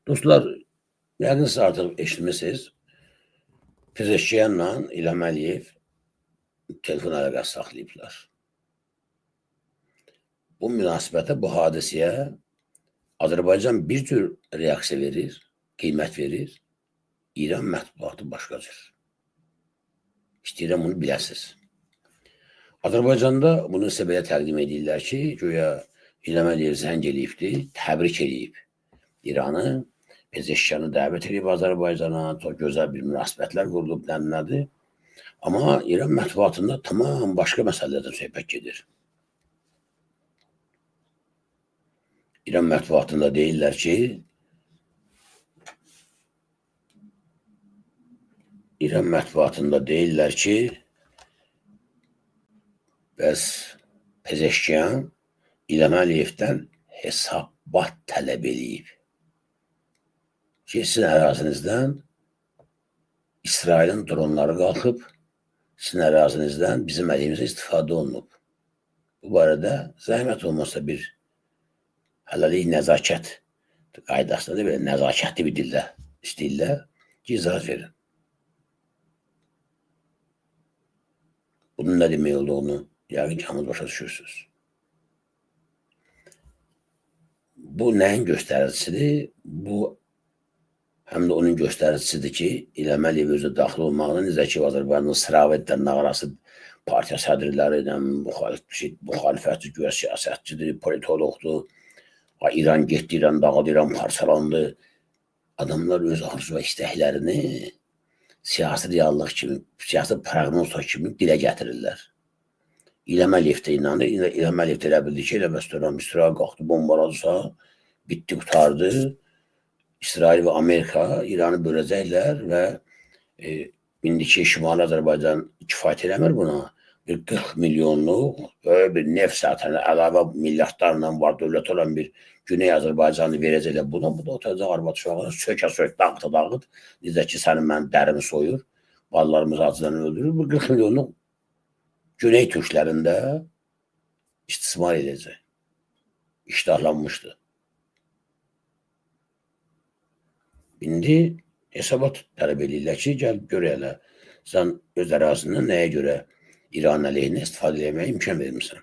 Dostlar, yəqin siz artıq eşitmisiniz. Pezeşkiyanla İlham Əliyev telefon əlaqəsi saxlayıblar. Bu münasibətə, bu hadisəyə Azərbaycan bir cür reaksiya verir, qiymət verir. İran mətbuatı başqa cür. İstəyirəm bunu biləsiniz. Azərbaycanda bunu sizə belə təqdim edirlər ki, güya İlham Əliyev zəng eləyibdir, təbrik eləyib İranı, Pezeşkiyanı dəvət edib Azərbaycana, çox gözəl bir münasibətlər qurulub, nədir. Amma İran mətbuatında tamam başqa məsələlərdən söhbət gedir. İran mətbuatında deyirlər ki, bəs Pezeşkiyan İlham Əliyevdən hesabat tələb edib. Ki, sizin ərazinizdən İsrailin dronları qalxıb, sizin ərazinizdən bizim əleyhimizə istifadə olunub. Bu barədə zəhmət olmasa bir hələlik nəzakət qaydasında belə nəzakətli bir dildə istəyirlər ki, izah verin. Bunun nə demək olduğunu yəqin ki, hamınız başa düşürsünüz. Bu nəyin göstəricisidir? Bu həm də onun göstəricisidir ki, İlham Əliyev özü daxil olmaqla necə ki, Azərbaycanın Sıravetlə Nağarası partiya sədrləri ilə müxalifətçi, güya siyasətçidir, politologdur. İran getdi, İran dağıldı, İran parçalandı. Adamlar öz arzu və istəklərini siyasi reallıq kimi, siyasi proqnoz kimi dilə gətirirlər. İlham Əliyev də inanır. İlham Əliyev də elə bildi ki, elə bəs İsrail qalxdı, bombaladısa, bitdi, qutardı. İsrail və Amerika İranı böləcəklər və indiki Şimali Azərbaycan kifayət eləmir buna. Bir 40 milyonluq bir neft sətəli əlavə milyardlarla var dövlət olan bir Güney Azərbaycanı verəcəklər buna. Bu da oturacaq arvad uşaqlara sökə-sök, dağıt. Necə ki, sənin mənim dərimi soyur, balalarımızı acıdan öldürür. Bu 40 milyonluq Güney türklərində istismar edəcək. İştahlanmışdı. İndi hesabat tələb edirlər ki, gəl görəyələ, sən öz ərazisindən nəyə görə İran əleyhinə istifadə etməyə imkan vermirsən.